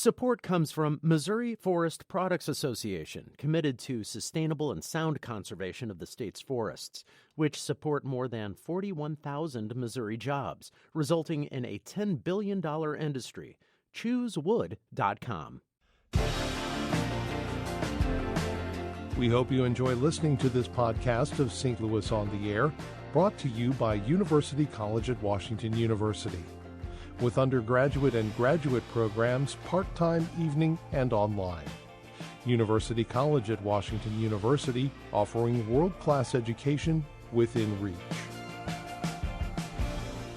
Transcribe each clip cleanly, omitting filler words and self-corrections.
Support comes from Missouri Forest Products Association, committed to sustainable and sound conservation of the state's forests, which support more than 41,000 Missouri jobs, resulting in a $10 billion industry. ChooseWood.com. We hope you enjoy listening to this podcast of St. Louis on the Air, brought to you by University College at Washington University. With undergraduate and graduate programs, part-time, evening, and online. University College at Washington University, offering world-class education within reach.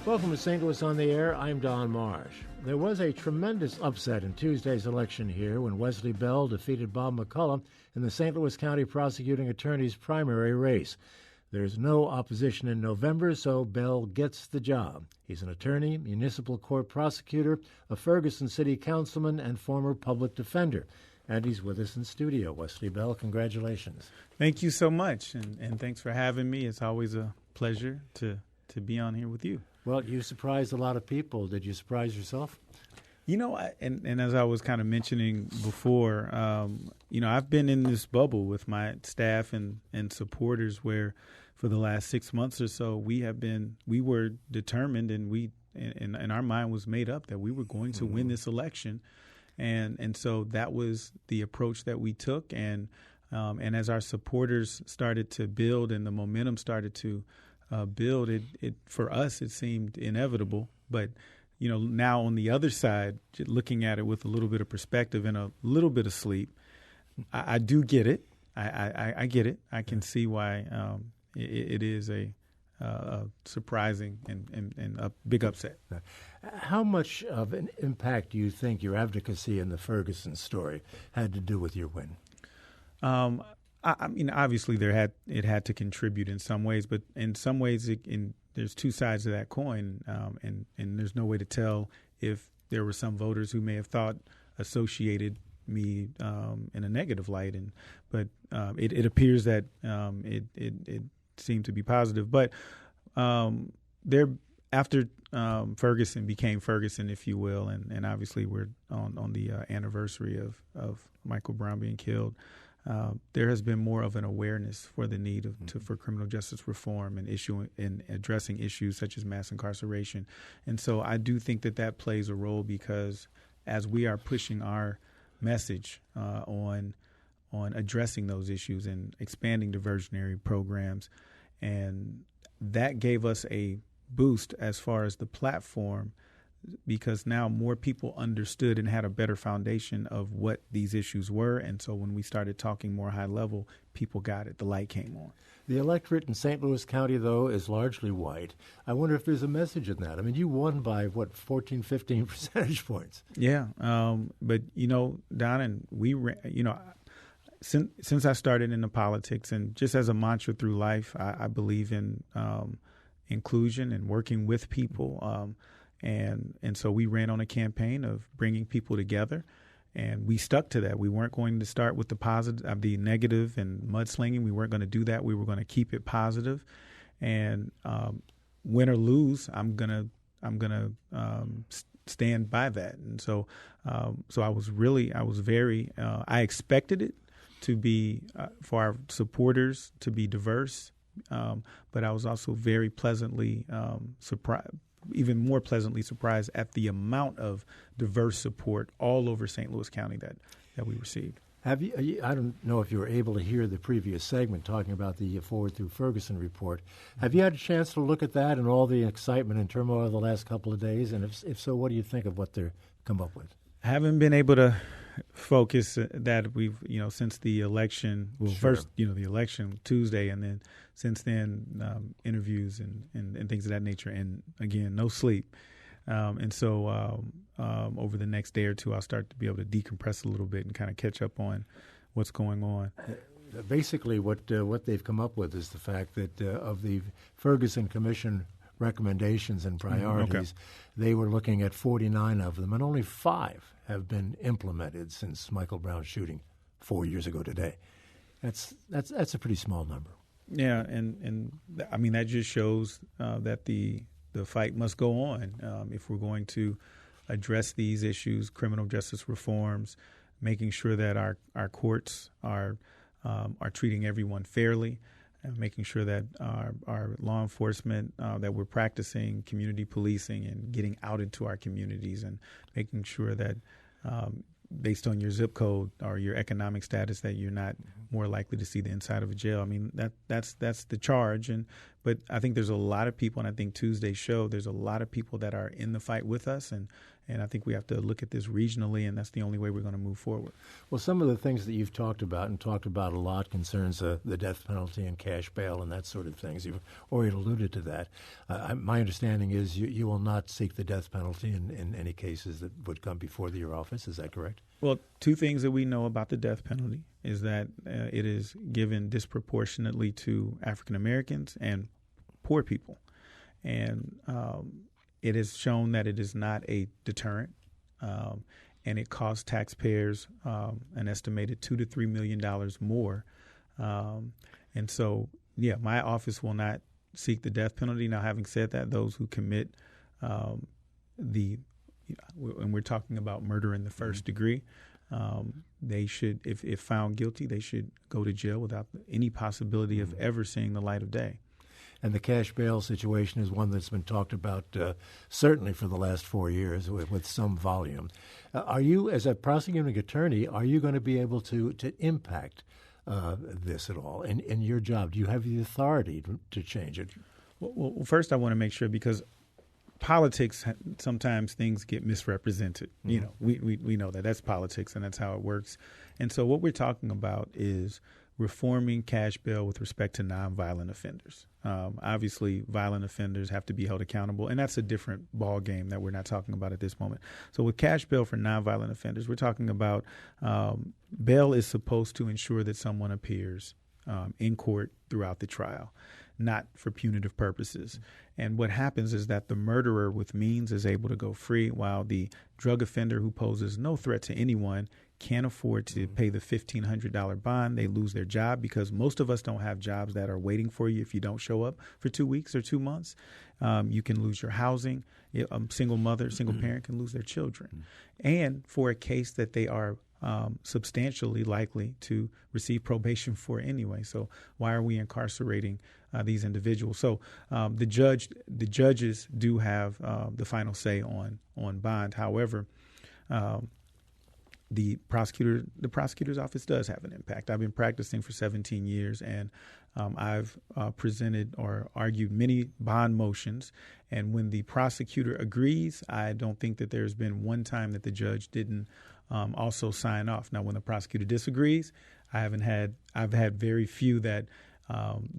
Welcome to St. Louis on the Air. I'm Don Marsh. There was a tremendous upset in Tuesday's election here when Wesley Bell defeated Bob McCullough in the St. Louis County Prosecuting Attorney's primary race. There's no opposition in November, so Bell gets the job. He's an attorney, municipal court prosecutor, a Ferguson city councilman, and former public defender. And he's with us in studio. Wesley Bell, congratulations. Thank you so much, and thanks for having me. It's always a pleasure to be on here with you. Well, you surprised a lot of people. Did you surprise yourself? You know, and as I was kind of mentioning before, I've been in this bubble with my staff and supporters where for the last 6 months or so, we were determined and our mind was made up that we were going to win this election. And so that was the approach that we took. And as our supporters started to build and the momentum started to build, it for us, it seemed inevitable. But, now on the other side, looking at it with a little bit of perspective and a little bit of sleep, I do get it. I get it. I can see why it is a surprising and a big upset. How much of an impact do you think your advocacy in the Ferguson story had to do with your win? I mean, obviously it had to contribute in some ways, but in some ways there's two sides of that coin, and there's no way to tell if there were some voters who may have thought associated me in a negative light, but it appears that it seemed to be positive. But after Ferguson became Ferguson, if you will, and obviously we're on the anniversary of Michael Brown being killed. There has been more of an awareness for the need for criminal justice reform and addressing issues such as mass incarceration. And so I do think that plays a role because as we are pushing our message on addressing those issues and expanding diversionary programs, and that gave us a boost as far as the platform, because now more people understood and had a better foundation of what these issues were. And so when we started talking more high level, people got it. The light came on. The electorate in St. Louis County, though, is largely white. I wonder if there's a message in that. I mean, you won by, 14, 15 percentage points. Yeah. But, Don, and we, since I started into politics and just as a mantra through life, I believe in inclusion and working with people. And so we ran on a campaign of bringing people together, and we stuck to that. We weren't going to start with the negative and mudslinging. We weren't going to do that. We were going to keep it positive, and win or lose, I'm gonna stand by that. And so I expected it to be for our supporters to be diverse, but I was also very pleasantly surprised. Even more pleasantly surprised at the amount of diverse support all over St. Louis County that we received. Have you? I don't know if you were able to hear the previous segment talking about the Forward Through Ferguson report. Have you had a chance to look at that and all the excitement and turmoil of the last couple of days? And if so, what do you think of what they've come up with? I haven't been able to focus that we've, since the election, first, the election Tuesday, and then since then, interviews and things of that nature. And again, no sleep. And so over the next day or two, I'll start to be able to decompress a little bit and kind of catch up on what's going on. Basically, what they've come up with is the fact that of the Ferguson Commission recommendations and priorities, they were looking at 49 of them, and only 5 have been implemented since Michael Brown's shooting 4 years ago today. That's a pretty small number. Yeah, and I mean that just shows that the fight must go on if we're going to address these issues, criminal justice reforms, making sure that our courts are treating everyone fairly, and making sure that our law enforcement, that we're practicing community policing and getting out into our communities, and making sure that based on your zip code or your economic status that you're not more likely to see the inside of a jail. I mean, that's the charge. But I think there's a lot of people, and I think Tuesday showed there's a lot of people that are in the fight with us, and I think we have to look at this regionally, and that's the only way we're going to move forward. Well, some of the things that you've talked about a lot concerns the death penalty and cash bail and that sort of things. You've already alluded to that. My understanding is you will not seek the death penalty in any cases that would come before your office. Is that correct? Well, two things that we know about the death penalty is that it is given disproportionately to African Americans and poor people. And it is shown that it is not a deterrent, and it costs taxpayers an estimated $2 to $3 million more. And so, my office will not seek the death penalty. Now, having said that, those who commit and we're talking about murder in the first degree, they should, if found guilty, they should go to jail without any possibility of ever seeing the light of day. And the cash bail situation is one that's been talked about certainly for the last 4 years with some volume. Are you, as a prosecuting attorney, are you going to be able to impact this at all in your job? Do you have the authority to change it? Well, first I want to make sure, because politics, sometimes things get misrepresented. You know, we know that's politics, and that's how it works. And so what we're talking about is reforming cash bail with respect to nonviolent offenders. Obviously, violent offenders have to be held accountable, and that's a different ball game that we're not talking about at this moment. So with cash bail for nonviolent offenders, we're talking about bail is supposed to ensure that someone appears in court throughout the trial, not for punitive purposes. And what happens is that the murderer with means is able to go free, while the drug offender who poses no threat to anyone can't afford to pay the $1,500 bond. They lose their job, because most of us don't have jobs that are waiting for you if you don't show up for 2 weeks or 2 months. You can lose your housing. A single mother, single parent can lose their children. And for a case that they are substantially likely to receive probation for anyway. So why are we incarcerating these individuals? So the judges do have the final say on bond. However, the prosecutor's office does have an impact. I've been practicing for 17 years, and I've presented or argued many bond motions. And when the prosecutor agrees, I don't think that there's been one time that the judge didn't also sign off. Now, when the prosecutor disagrees, I've had very few that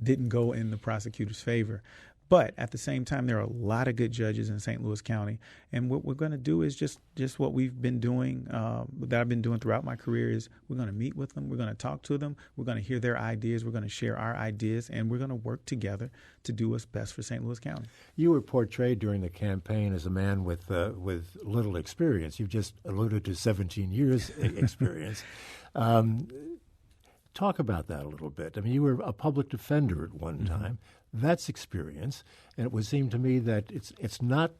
didn't go in the prosecutor's favor. But at the same time, there are a lot of good judges in St. Louis County. And what we're going to do is just what we've been doing, that I've been doing throughout my career, is we're going to meet with them. We're going to talk to them. We're going to hear their ideas. We're going to share our ideas. And we're going to work together to do what's best for St. Louis County. You were portrayed during the campaign as a man with little experience. You've just alluded to 17 years experience. Talk about that a little bit. I mean, you were a public defender at one time. That's experience, and it would seem to me that it's not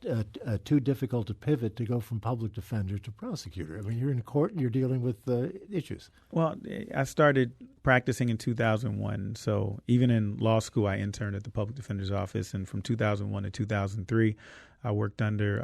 too difficult to pivot to go from public defender to prosecutor. I mean, you're in court and you're dealing with issues. Well, I started practicing in 2001, so even in law school, I interned at the public defender's office, and from 2001 to 2003, I worked under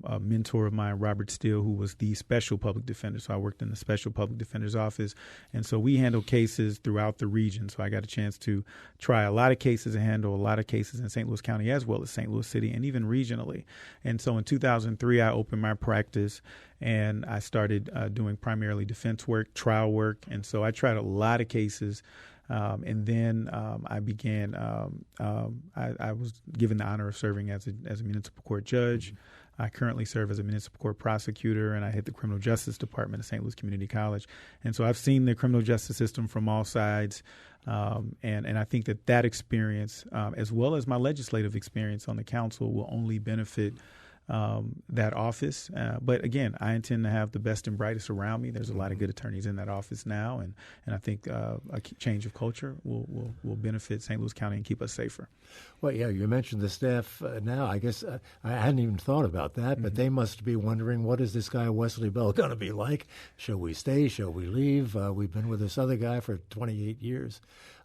a mentor of mine, Robert Steele, who was the special public defender. So I worked in the special public defender's office. And so we handled cases throughout the region. So I got a chance to try a lot of cases and handle a lot of cases in St. Louis County as well as St. Louis City and even regionally. And so in 2003, I opened my practice and I started doing primarily defense work, trial work. And so I tried a lot of cases. And then I began. I was given the honor of serving as a municipal court judge. I currently serve as a municipal court prosecutor, and I head the criminal justice department at St. Louis Community College. And so I've seen the criminal justice system from all sides, and I think that experience, as well as my legislative experience on the council, will only benefit that office. But again, I intend to have the best and brightest around me. There's a lot of good attorneys in that office now, and I think a change of culture will benefit St. Louis County and keep us safer. Well, yeah, you mentioned the staff now. I guess I hadn't even thought about that, but they must be wondering, what is this guy Wesley Bell going to be like? Shall we stay? Shall we leave? We've been with this other guy for 28 years.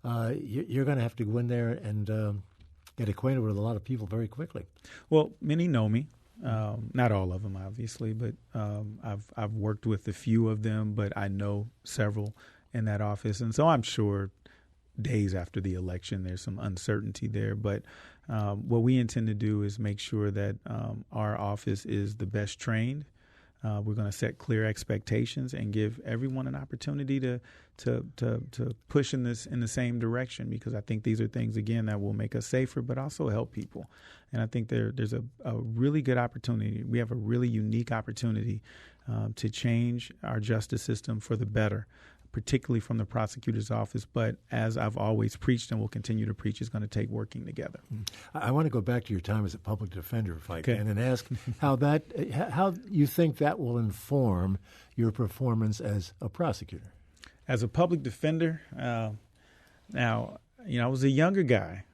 You're going to have to go in there and get acquainted with a lot of people very quickly. Well, many know me. Not all of them, obviously, but I've worked with a few of them, but I know several in that office. And so I'm sure days after the election, there's some uncertainty there. But what we intend to do is make sure that our office is the best trained. We're going to set clear expectations and give everyone an opportunity to push in the same direction, because I think these are things, again, that will make us safer, but also help people. And I think there's a really good opportunity. We have a really unique opportunity to change our justice system for the better, particularly from the prosecutor's office. But as I've always preached and will continue to preach, it's going to take working together. I want to go back to your time as a public defender, if I can, and ask how you think that will inform your performance as a prosecutor. As a public defender, now, I was a younger guy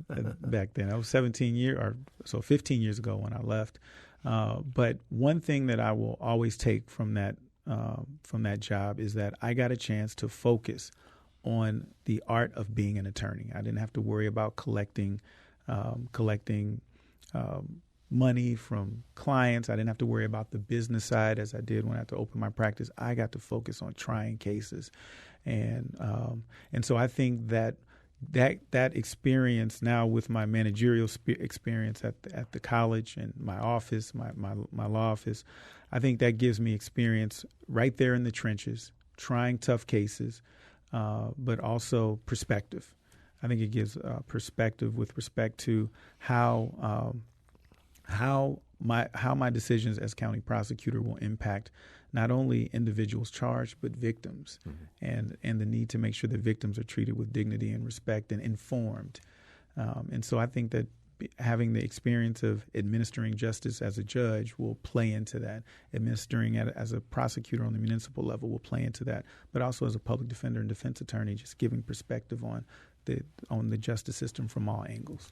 back then. I was 15 years ago when I left. But one thing that I will always take from that job is that I got a chance to focus on the art of being an attorney. I didn't have to worry about collecting money from clients. I didn't have to worry about the business side as I did when I had to open my practice. I got to focus on trying cases, and so I think that experience now with my managerial experience at the college and my office, my law office, I think that gives me experience right there in the trenches, trying tough cases, but also perspective. I think it gives perspective with respect to how my decisions as county prosecutor will impact not only individuals charged, but victims, and the need to make sure that victims are treated with dignity and respect and informed. And so I think that having the experience of administering justice as a judge will play into that. Administering as a prosecutor on the municipal level will play into that. But also as a public defender and defense attorney, just giving perspective on the justice system from all angles.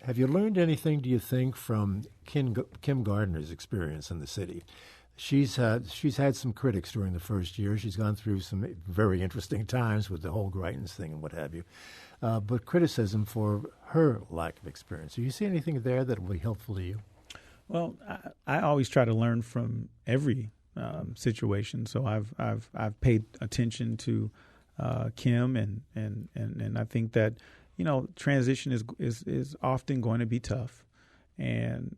Have you learned anything, do you think, from Kim Gardner's experience in the city? She's had some critics during the first year. She's gone through some very interesting times with the whole Greitens thing and what have you. But criticism for her lack of experience. Do you see anything there that will be helpful to you? Well, I always try to learn from every situation. So I've paid attention to Kim, and I think that transition is often going to be tough, and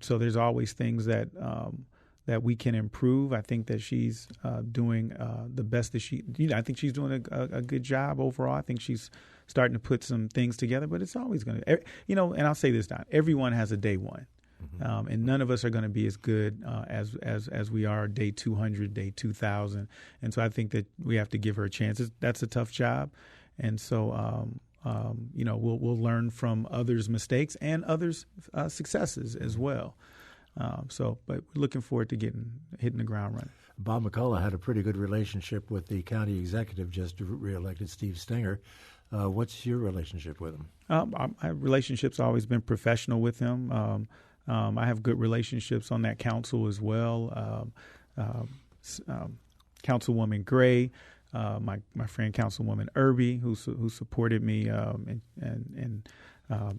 so there's always things that we can improve. I think that she's doing the best that I think she's doing a good job overall. I think she's starting to put some things together, but it's always going to, and I'll say this, Don, everyone has a day one. And none of us are going to be as good as we are day 200, day 2,000. And so I think that we have to give her a chance. That's a tough job. And so, we'll learn from others' mistakes and others' successes as well. But we're looking forward to hitting the ground running. Bob McCullough had a pretty good relationship with the county executive just reelected, Steve Stenger. What's your relationship with him? My relationship's always been professional with him. I have good relationships on that council as well. Councilwoman Gray, my friend Councilwoman Irby, who supported me, and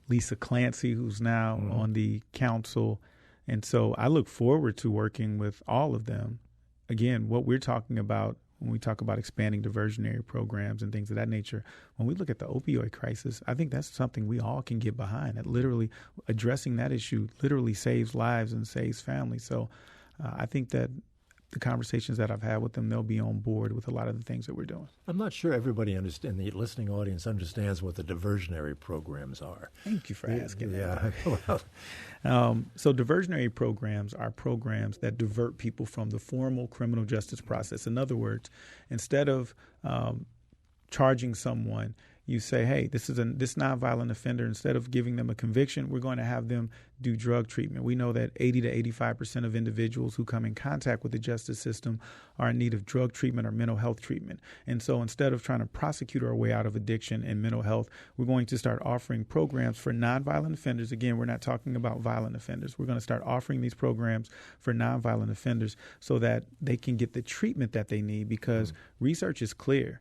Lisa Clancy, who's now on the council. And so I look forward to working with all of them. Again, what we're talking about when we talk about expanding diversionary programs and things of that nature, when we look at the opioid crisis, I think that's something we all can get behind. That literally addressing that issue literally saves lives and saves families. So I think that the conversations that I've had with them, they'll be on board with a lot of the things that we're doing. I'm not sure everybody in the listening audience understands what the diversionary programs are. Thank you for asking that. So diversionary programs are programs that divert people from the formal criminal justice process. In other words, instead of charging someone you say, hey, this nonviolent offender, instead of giving them a conviction, we're going to have them do drug treatment. We know that 80 to 85% of individuals who come in contact with the justice system are in need of drug treatment or mental health treatment. And so instead of trying to prosecute our way out of addiction and mental health, we're going to start offering programs for nonviolent offenders. Again, we're not talking about violent offenders. We're going to start offering these programs for nonviolent offenders so that they can get the treatment that they need, because research is clear.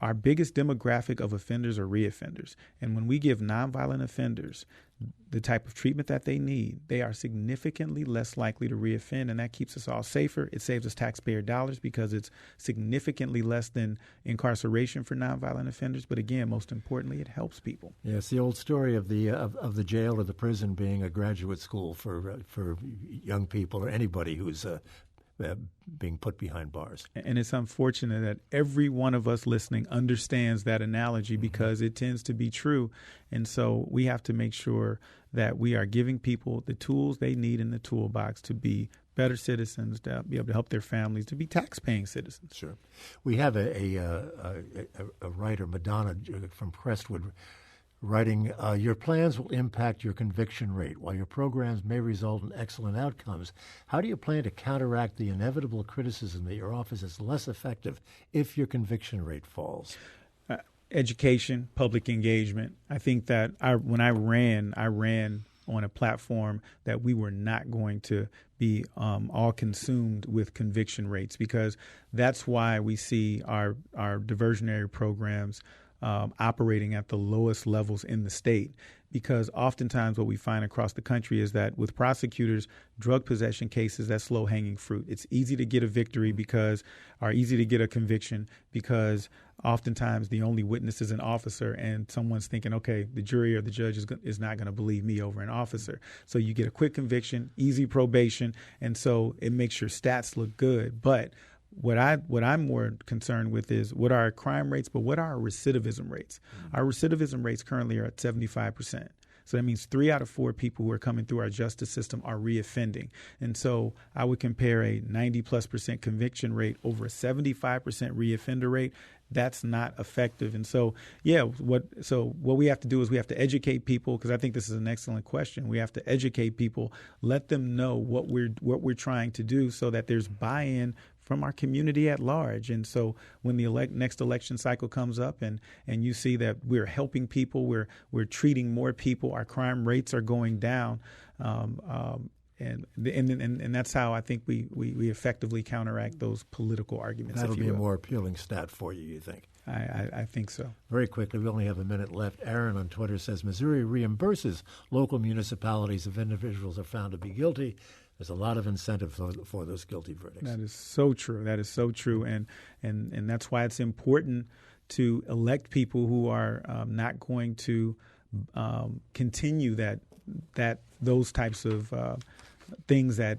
Our biggest demographic of offenders are reoffenders. And when we give nonviolent offenders the type of treatment that they need, they are significantly less likely to reoffend, and that keeps us all safer. It saves us taxpayer dollars because it's significantly less than incarceration for nonviolent offenders. But again, most importantly, it helps people. Yeah, it's the old story of the jail or the prison being a graduate school for young people or anybody who's being put behind bars. And it's unfortunate that every one of us listening understands that analogy, because it tends to be true. And so we have to make sure that we are giving people the tools they need in the toolbox to be better citizens, to be able to help their families, to be tax-paying citizens. Sure. We have a writer, Madonna from Crestwood, writing, your plans will impact your conviction rate. While your programs may result in excellent outcomes, how do you plan to counteract the inevitable criticism that your office is less effective if your conviction rate falls? Education, public engagement. I think that when I ran on a platform that we were not going to be all consumed with conviction rates, because that's why we see our diversionary programs operating at the lowest levels in the state, because oftentimes what we find across the country is that with prosecutors, drug possession cases, that's low-hanging fruit. It's easy to get a victory or easy to get a conviction, because oftentimes the only witness is an officer, and someone's thinking, okay, the jury or the judge is not going to believe me over an officer. So you get a quick conviction, easy probation, and so it makes your stats look good. But what I'm more concerned with is what are our crime rates, but what are our recidivism rates? Our recidivism rates currently are at 75%. So that means 3 out of 4 people who are coming through our justice system are reoffending. And so I would compare a 90+% conviction rate over a 75% reoffender rate. That's not effective. And so, what we have to do is we have to educate people, because I think this is an excellent question. We have to educate people, let them know what we're trying to do, so that there's buy-in from our community at large. And so when the next election cycle comes up and you see that we're helping people, we're treating more people, our crime rates are going down, and that's how I think we effectively counteract those political arguments. That'll be a more appealing stat for you think? I think so. Very quickly, we only have a minute left. Aaron on Twitter says, Missouri reimburses local municipalities if individuals are found to be guilty. There's a lot of incentive for those guilty verdicts. That is so true. That is so true. And that's why it's important to elect people who are not going to continue those types of things that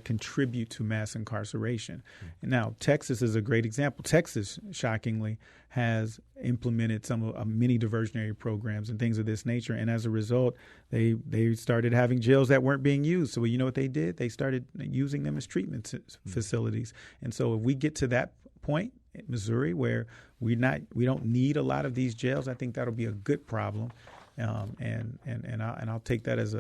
contribute to mass incarceration. And now, Texas is a great example. Texas, shockingly, has implemented some many diversionary programs and things of this nature. And as a result, they started having jails that weren't being used. So you know what they did? They started using them as treatment facilities. And so if we get to that point in Missouri where we don't need a lot of these jails, I think that'll be a good problem. And I'll take that as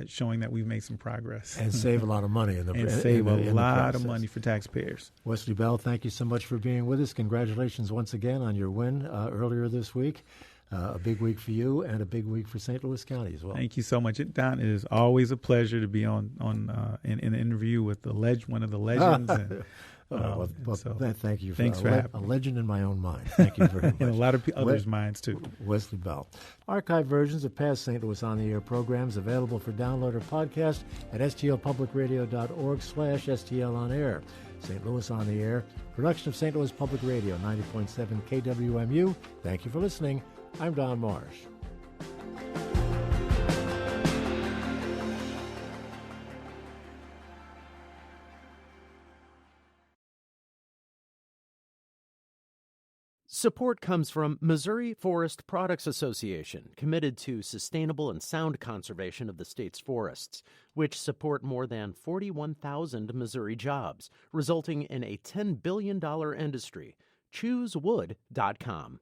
showing that we've made some progress and save a lot of money save a lot of money for taxpayers. Wesley Bell, thank you so much for being with us. Congratulations once again on your win earlier this week. A big week for you and a big week for St. Louis County as well. Thank you so much, Don. It is always a pleasure to be in an interview with one of the legends. Thank you. Thanks for having me. A legend in my own mind. Thank you very much. In a lot of others' minds, too. Wesley Bell. Archived versions of past St. Louis On the Air programs available for download or podcast at stlpublicradio.org/STL On Air. St. Louis On the Air, production of St. Louis Public Radio, 90.7 KWMU. Thank you for listening. I'm Don Marsh. Support comes from Missouri Forest Products Association, committed to sustainable and sound conservation of the state's forests, which support more than 41,000 Missouri jobs, resulting in a $10 billion industry. ChooseWood.com.